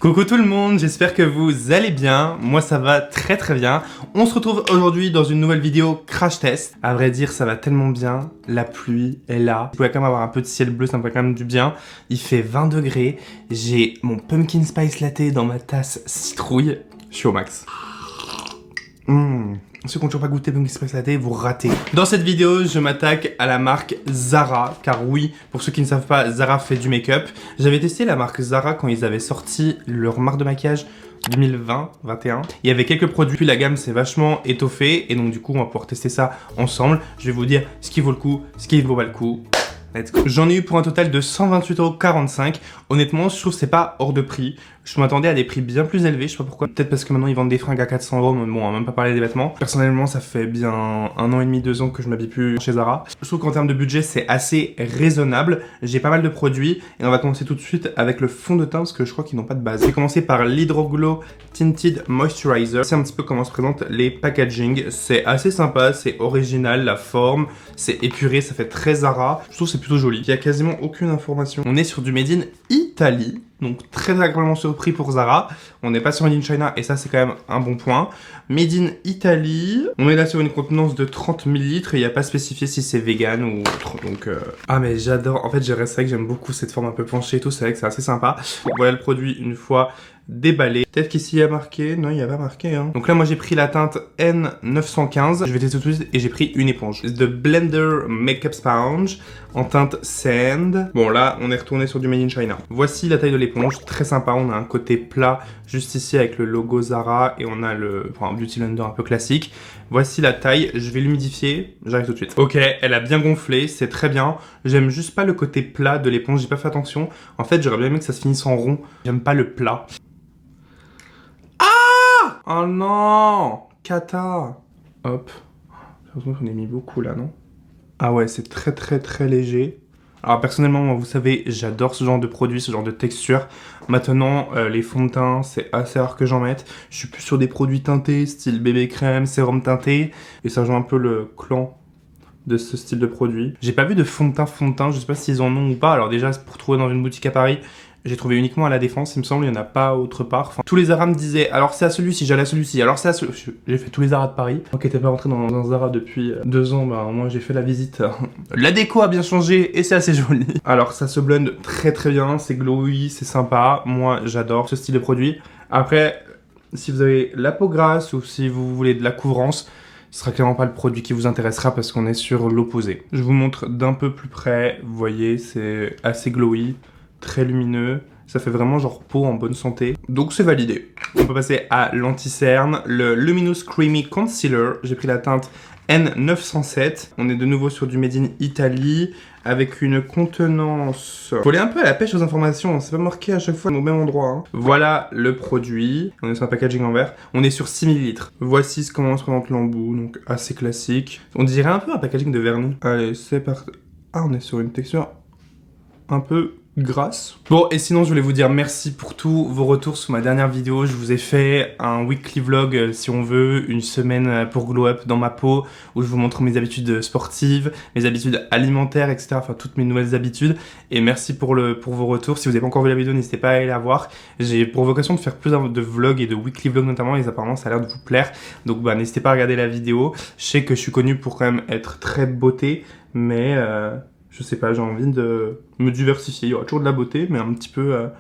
Coucou tout le monde, j'espère que vous allez bien, moi ça va très très bien. On se retrouve aujourd'hui dans une nouvelle vidéo crash test. À vrai dire ça va tellement bien, la pluie est là. Vous pouvez quand même avoir un peu de ciel bleu, ça me fait quand même du bien. Il fait 20 degrés, j'ai mon pumpkin spice latte dans ma tasse citrouille. Je suis au max. Ceux qui n'ont toujours pas goûté Pumpkin Spice Latte, vous ratez. Dans cette vidéo, je m'attaque à la marque Zara, car oui, pour ceux qui ne savent pas, Zara fait du make-up. J'avais testé la marque Zara quand ils avaient sorti leur marque de maquillage 2020-21. Il y avait quelques produits, puis la gamme s'est vachement étoffée, et donc du coup, on va pouvoir tester ça ensemble. Je vais vous dire ce qui vaut le coup, ce qui ne vaut pas le coup. Let's go. J'en ai eu pour un total de 128,45 €. Honnêtement, je trouve que c'est pas hors de prix. Je m'attendais à des prix bien plus élevés, je sais pas pourquoi. Peut-être parce que maintenant ils vendent des fringues à 400 €, mais bon, on va même pas parler des vêtements. Personnellement, ça fait bien 1 an et demi, 2 ans que je m'habille plus chez Zara. Je trouve qu'en termes de budget, c'est assez raisonnable. J'ai pas mal de produits et on va commencer tout de suite avec le fond de teint parce que je crois qu'ils n'ont pas de base. Je vais commencer par l'Hydro Glow Tinted Moisturizer. C'est un petit peu comment se présentent les packaging. C'est assez sympa, c'est original, la forme, c'est épuré, ça fait très Zara. Je trouve que c'est plutôt joli. Il y a quasiment aucune information. On est sur du Made in Italie. Donc très agréablement surpris pour Zara. On n'est pas sur Made in China et ça c'est quand même un bon point. Made in Italy. On est là sur une contenance de 30 ml et il n'y a pas spécifié si c'est vegan ou autre. Donc Ah mais j'adore. En fait c'est vrai que j'aime beaucoup cette forme un peu penchée et tout. C'est vrai que c'est assez sympa. Voilà le produit une fois déballé. Peut-être qu'ici il y a marqué. Non, il n'y a pas marqué. Donc là moi j'ai pris la teinte N915. Je vais tester tout de suite et j'ai pris une éponge. The Blender Makeup Sponge en teinte Sand. Bon là on est retourné sur du Made in China. Voici la taille de l'éponge. Très sympa. On a un côté plat juste ici avec le logo Zara et on a le Beauty Blender un peu classique. Voici la taille. Je vais l'humidifier. J'arrive tout de suite. Ok, elle a bien gonflé. C'est très bien. J'aime juste pas le côté plat de l'éponge. J'ai pas fait attention. En fait j'aurais bien aimé que ça se finisse en rond. J'aime pas le plat. Oh non! Cata! Hop. J'ai l'impression qu'on a mis beaucoup là, non? Ah ouais, c'est très très très léger. Alors personnellement, moi, vous savez, j'adore ce genre de produit, ce genre de texture. Maintenant, les fonds de teint, c'est assez rare que j'en mette. Je suis plus sur des produits teintés, style bébé crème, sérum teinté. Et ça rejoint un peu le clan de ce style de produit. J'ai pas vu de fond de teint, je sais pas s'ils en ont ou pas. Alors déjà, pour trouver dans une boutique à Paris, j'ai trouvé uniquement à La Défense, il me semble, il n'y en a pas autre part. Enfin, tous les Zara me disaient, alors c'est à celui-ci, j'allais à celui-ci, alors c'est à celui-ci. J'ai fait tous les Zara de Paris. Moi qui n'étais pas rentré dans un Zara depuis 2 ans, bah moi j'ai fait la visite. La déco a bien changé et c'est assez joli. Alors ça se blende très très bien, c'est glowy, c'est sympa. Moi j'adore ce style de produit. Après, si vous avez la peau grasse ou si vous voulez de la couvrance, ce sera clairement pas le produit qui vous intéressera parce qu'on est sur l'opposé. Je vous montre d'un peu plus près, vous voyez, c'est assez glowy. Très lumineux, ça fait vraiment genre peau en bonne santé, donc c'est validé. On peut passer à l'anti-cerne, le Luminous Creamy Concealer. J'ai pris la teinte N907. On est de nouveau sur du Made in Italy avec une contenance. Faut aller un peu à la pêche aux informations, c'est pas marqué à chaque fois au même endroit. Voilà le produit. On est sur un packaging en verre. On est sur 6 ml. Voici comment se présente l'embout, donc assez classique. On dirait un peu un packaging de vernis. Allez, c'est parti. Ah, on est sur une texture un peu grasse. Bon, et sinon je voulais vous dire merci pour tous vos retours sur ma dernière vidéo. Je vous ai fait un weekly vlog si on veut, une semaine pour glow up dans ma peau, où je vous montre mes habitudes sportives, mes habitudes alimentaires, etc. Enfin toutes mes nouvelles habitudes. Et merci pour vos retours. Si vous n'avez pas encore vu la vidéo, n'hésitez pas à aller la voir. J'ai pour vocation de faire plus de vlogs et de weekly vlogs notamment, et apparemment ça a l'air de vous plaire. Donc bah n'hésitez pas à regarder la vidéo. Je sais que je suis connu pour quand même être très beauté, mais je sais pas, j'ai envie de me diversifier. Il y aura toujours de la beauté, mais un petit peu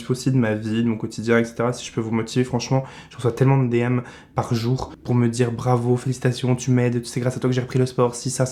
aussi de ma vie, de mon quotidien, etc. Si je peux vous motiver, franchement, je reçois tellement de DM par jour pour me dire bravo, félicitations, tu m'aides, c'est grâce à toi que j'ai repris le sport, si, ça.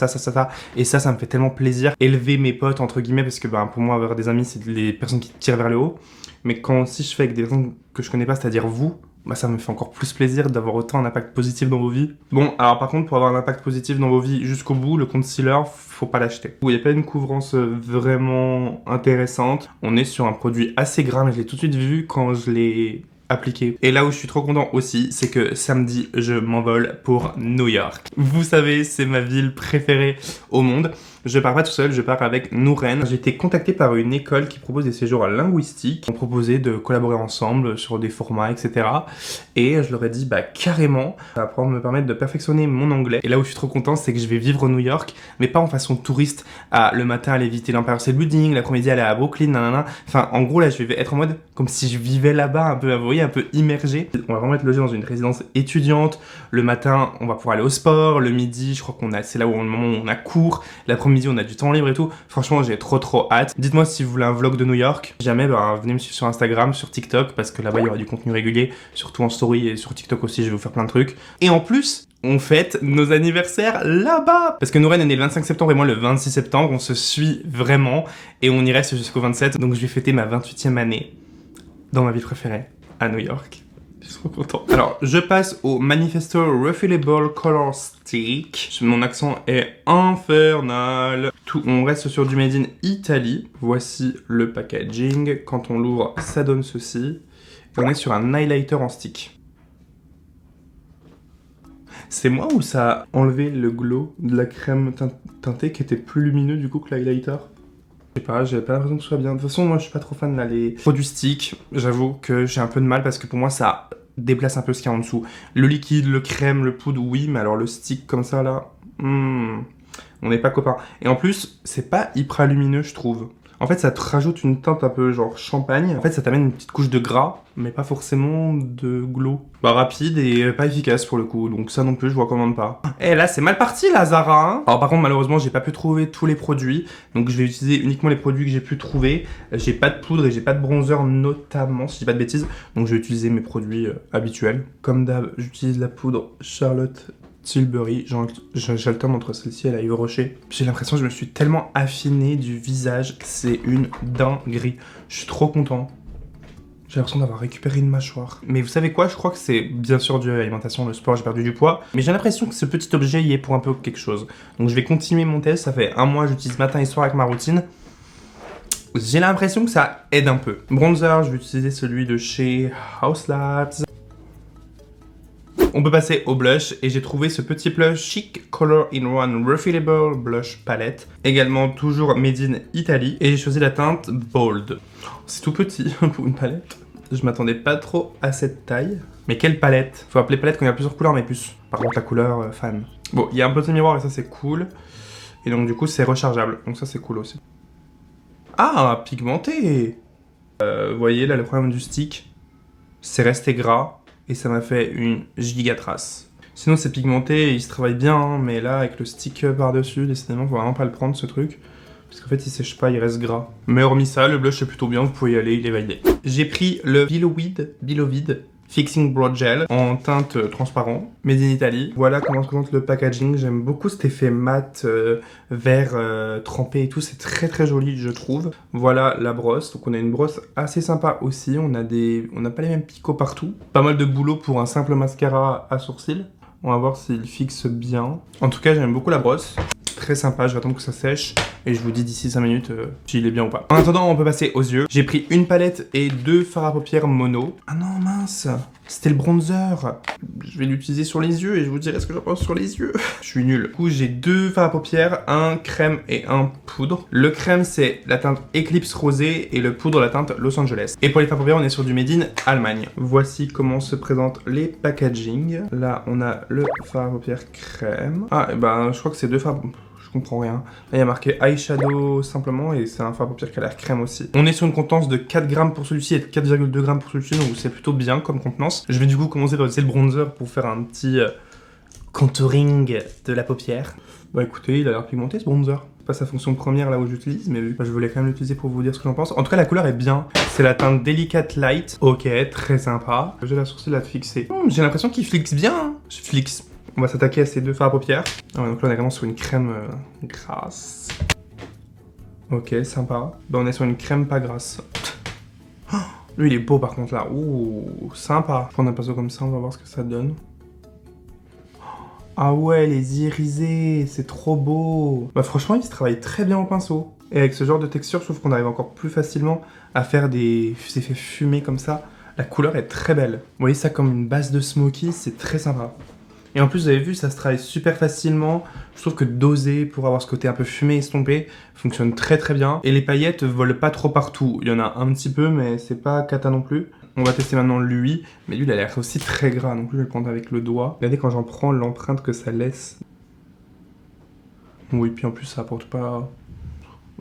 Et ça me fait tellement plaisir. Élever mes potes, entre guillemets, parce que pour moi, avoir des amis, c'est les personnes qui te tirent vers le haut. Mais quand si je fais avec des personnes que je connais pas, c'est-à-dire vous, bah ça me fait encore plus plaisir d'avoir autant un impact positif dans vos vies. Bon, alors par contre, pour avoir un impact positif dans vos vies jusqu'au bout, le concealer, faut pas l'acheter. Il n'y a pas une couvrance vraiment intéressante. On est sur un produit assez gras, mais je l'ai tout de suite vu quand je l'ai appliqué. Et là où je suis trop content aussi, c'est que samedi, je m'envole pour New York. Vous savez, c'est ma ville préférée au monde. Je pars pas tout seul, je pars avec Nouren. J'ai été contacté par une école qui propose des séjours linguistiques. On proposait de collaborer ensemble sur des formats, etc. Et je leur ai dit, bah carrément, ça va me permettre de perfectionner mon anglais. Et là où je suis trop content, c'est que je vais vivre New York, mais pas en façon touriste, le matin aller visiter l'Empire State Building, l'après-midi aller à Brooklyn, nanana. Enfin, en gros, là, je vais être en mode comme si je vivais là-bas, un peu, vous voyez, un peu immergé. On va vraiment être logé dans une résidence étudiante. Le matin, on va pouvoir aller au sport. Le midi, je crois c'est là où, le moment où on a cours. L'après-midi, on a du temps libre et tout. Franchement, j'ai trop hâte. Dites-moi si vous voulez un vlog de New York. Si jamais, venez me suivre sur Instagram, sur TikTok, parce que là-bas, il y aura du contenu régulier, surtout en story et sur TikTok aussi, je vais vous faire plein de trucs. Et en plus, on fête nos anniversaires là-bas. Parce que Nouren est né le 25 septembre et moi le 26 septembre. On se suit vraiment et on y reste jusqu'au 27. Donc je vais fêter ma 28e année dans ma ville préférée, à New York. Je suis trop content. Alors, je passe au Manifesto Refillable Color Stick. Mon accent est infernal. On reste sur du Made in Italy. Voici le packaging. Quand on l'ouvre, ça donne ceci. Et on est sur un highlighter en stick. C'est moi ou ça a enlevé le glow de la crème teintée qui était plus lumineux du coup que l'highlighter? Je sais pas, j'avais pas l'impression que ce soit bien. De toute façon, moi je suis pas trop fan là, les produits sticks. J'avoue que j'ai un peu de mal parce que pour moi ça déplace un peu ce qu'il y a en dessous. Le liquide, le crème, le poudre, oui, mais alors le stick comme ça là, on n'est pas copains. Et en plus, c'est pas hyper lumineux, je trouve. En fait, ça te rajoute une teinte un peu genre champagne. En fait, ça t'amène une petite couche de gras, mais pas forcément de glow. Rapide et pas efficace pour le coup. Donc ça non plus, je vous recommande pas. Et là, c'est mal parti, là, Zara. Hein. Alors par contre, malheureusement, j'ai pas pu trouver tous les produits. Donc je vais utiliser uniquement les produits que j'ai pu trouver. J'ai pas de poudre et j'ai pas de bronzer notamment, si je dis pas de bêtises. Donc je vais utiliser mes produits habituels. Comme d'hab, j'utilise la poudre Charlotte Tilbury, j'alterne entre celle-ci et la Yves Rocher. J'ai l'impression que je me suis tellement affiné du visage, c'est une dinguerie. Je suis trop content. J'ai l'impression d'avoir récupéré une mâchoire. Mais vous savez quoi, je crois que c'est bien sûr dû à l'alimentation, le sport, j'ai perdu du poids. Mais j'ai l'impression que ce petit objet y est pour un peu quelque chose. Donc je vais continuer mon test, ça fait un mois, j'utilise matin et soir avec ma routine. J'ai l'impression que ça aide un peu. Bronzer, je vais utiliser celui de chez Haus Labs. On peut passer au blush et j'ai trouvé ce petit blush Chic Color in One Refillable Blush Palette. Également toujours Made in Italy et j'ai choisi la teinte Bold. C'est tout petit pour une palette. Je m'attendais pas trop à cette taille. Mais quelle palette? Faut appeler palette quand il y a plusieurs couleurs mais plus. Par contre la couleur fan. Bon, il y a un petit miroir et ça c'est cool. Et donc du coup c'est rechargeable. Donc ça c'est cool aussi. Ah, pigmenté. Vous voyez là le problème du stick, c'est resté gras. Et ça m'a fait une giga trace. Sinon c'est pigmenté et il se travaille bien, hein, mais là avec le stick par-dessus, décidément faut vraiment pas le prendre ce truc. Parce qu'en fait il sèche pas, il reste gras. Mais hormis ça, le blush c'est plutôt bien, vous pouvez y aller, il est validé. J'ai pris le Billovid Fixing Brow Gel en teinte transparent, Made in Italy. Voilà comment se présente le packaging. J'aime beaucoup cet effet mat, vert trempé et tout. C'est très joli, je trouve. Voilà la brosse. Donc on a une brosse assez sympa aussi. On n'a pas les mêmes picots partout. Pas mal de boulot pour un simple mascara à sourcils. On va voir s'il fixe bien. En tout cas, j'aime beaucoup la brosse. Très sympa, je vais attendre que ça sèche et je vous dis d'ici 5 minutes s'il est bien ou pas. En attendant, on peut passer aux yeux. J'ai pris une palette et 2 fards à paupières mono. Ah non, mince, c'était le bronzer. Je vais l'utiliser sur les yeux et je vous dirai ce que j'en pense sur les yeux. Je suis nul. Du coup, j'ai 2 fards à paupières, un crème et un poudre. Le crème, c'est la teinte Eclipse Rosé et le poudre, la teinte Los Angeles. Et pour les fards à paupières, on est sur du Made in Allemagne. Voici comment se présentent les packaging. Là, on a le fard à paupières crème. Ah, et ben, je crois que c'est 2 fards... Je comprends rien. Là, il y a marqué eyeshadow simplement et c'est un fard à paupières qui a l'air crème aussi. On est sur une contenance de 4 grammes pour celui-ci et de 4,2 grammes pour celui-ci, donc c'est plutôt bien comme contenance. Je vais du coup commencer par utiliser le bronzer pour faire un petit contouring de la paupière. Bah écoutez, il a l'air pigmenté ce bronzer. C'est pas sa fonction première là où j'utilise, mais je voulais quand même l'utiliser pour vous dire ce que j'en pense. En tout cas, la couleur est bien. C'est la teinte Delicate Light. Ok, très sympa. J'ai la sourcil à fixer. J'ai l'impression qu'il flixe bien. Hein. Je flixe. On va s'attaquer à ces 2 fards à paupières. Ah ouais, donc là on est vraiment sur une crème grasse. Ok, sympa. Bah on est sur une crème pas grasse. Oh, lui il est beau par contre là. Ouh, sympa. Je vais prendre un pinceau comme ça, on va voir ce que ça donne. Ah ouais, les irisés, c'est trop beau. Bah franchement, il se travaille très bien au pinceau. Et avec ce genre de texture, je trouve qu'on arrive encore plus facilement à faire des effets fumés comme ça. La couleur est très belle. Vous voyez ça comme une base de smoky, c'est très sympa. Et en plus, vous avez vu, ça se travaille super facilement. Je trouve que doser pour avoir ce côté un peu fumé, estompé, fonctionne très très bien. Et les paillettes volent pas trop partout. Il y en a un petit peu, mais c'est pas cata non plus. On va tester maintenant lui. Mais lui, il a l'air aussi très gras, donc lui, je vais le prendre avec le doigt. Regardez quand j'en prends l'empreinte que ça laisse. Oui, puis en plus, ça apporte pas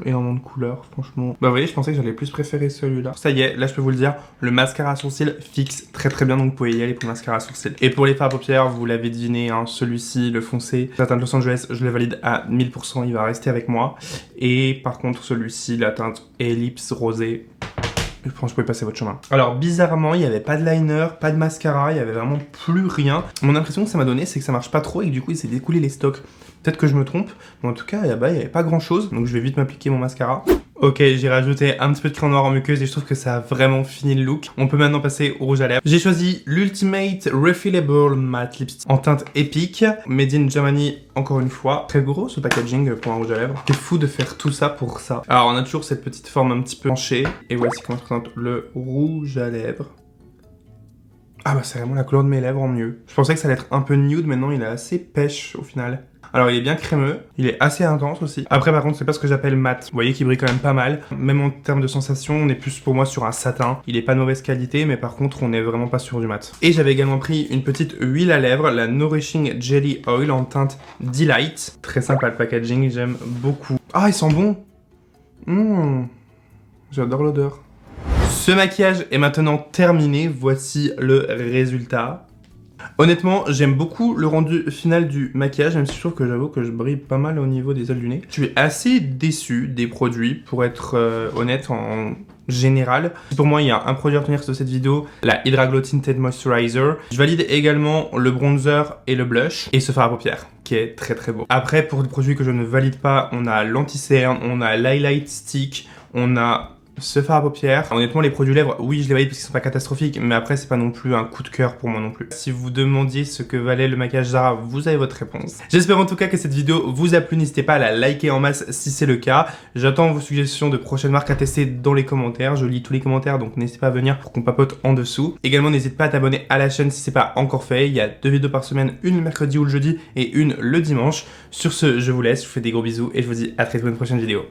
énormément de couleurs, franchement. Bah vous voyez, je pensais que j'allais plus préférer celui-là. Ça y est, là je peux vous le dire, le mascara à sourcils fixe très très bien, donc vous pouvez y aller pour le mascara à sourcils. Et pour les fards à paupières, vous l'avez deviné, hein, celui-ci, le foncé, la teinte Los Angeles, je le valide à 1000%, il va rester avec moi. Et par contre, celui-ci, la teinte Ellipse rosée, je pense que vous pouvez passer votre chemin. Alors bizarrement, il n'y avait pas de liner, pas de mascara, il n'y avait vraiment plus rien. Mon impression que ça m'a donné, c'est que ça marche pas trop et que du coup il s'est découlé les stocks. Peut-être que je me trompe, mais en tout cas là-bas il n'y avait pas grand chose, donc je vais vite m'appliquer mon mascara. Ok, j'ai rajouté un petit peu de crayon noir en muqueuse et je trouve que ça a vraiment fini le look. On peut maintenant passer au rouge à lèvres. J'ai choisi l'Ultimate Refillable Matte Lipstick en teinte épique, made in Germany encore une fois. Très gros ce packaging pour un rouge à lèvres. C'est fou de faire tout ça pour ça. Alors on a toujours cette petite forme un petit peu penchée. Et voici comment se présente le rouge à lèvres. Ah bah c'est vraiment la couleur de mes lèvres en mieux. Je pensais que ça allait être un peu nude, maintenant il est assez pêche au final. Alors il est bien crémeux, il est assez intense aussi. Après par contre c'est pas ce que j'appelle mat. Vous voyez qu'il brille quand même pas mal. Même en termes de sensation, on est plus pour moi sur un satin. Il est pas de mauvaise qualité, mais par contre on est vraiment pas sur du mat. Et j'avais également pris une petite huile à lèvres, la Nourishing Jelly Oil en teinte Delight. Très sympa le packaging, j'aime beaucoup. Ah il sent bon. J'adore l'odeur. Ce maquillage est maintenant terminé, voici le résultat. Honnêtement, j'aime beaucoup le rendu final du maquillage, même si je trouve que j'avoue que je brille pas mal au niveau des ailes du nez. Je suis assez déçu des produits, pour être honnête en général. Pour moi, il y a un produit à retenir sur cette vidéo, la Hydra Glow Tinted Moisturizer. Je valide également le bronzer et le blush, et ce fard à paupières, qui est très très beau. Après, pour des produits que je ne valide pas, on a l'anti-cerne, on a l'highlight stick, on a ce fard à paupières. Honnêtement, les produits lèvres, oui, je les valide parce qu'ils sont pas catastrophiques, mais après, c'est pas non plus un coup de cœur pour moi non plus. Si vous vous demandiez ce que valait le maquillage Zara, vous avez votre réponse. J'espère en tout cas que cette vidéo vous a plu. N'hésitez pas à la liker en masse si c'est le cas. J'attends vos suggestions de prochaines marques à tester dans les commentaires. Je lis tous les commentaires, donc n'hésitez pas à venir pour qu'on papote en dessous. Également, n'hésite pas à t'abonner à la chaîne si c'est pas encore fait. Il y a 2 vidéos par semaine, une le mercredi ou le jeudi et une le dimanche. Sur ce, je vous laisse, je vous fais des gros bisous et je vous dis à très vite pour une prochaine vidéo.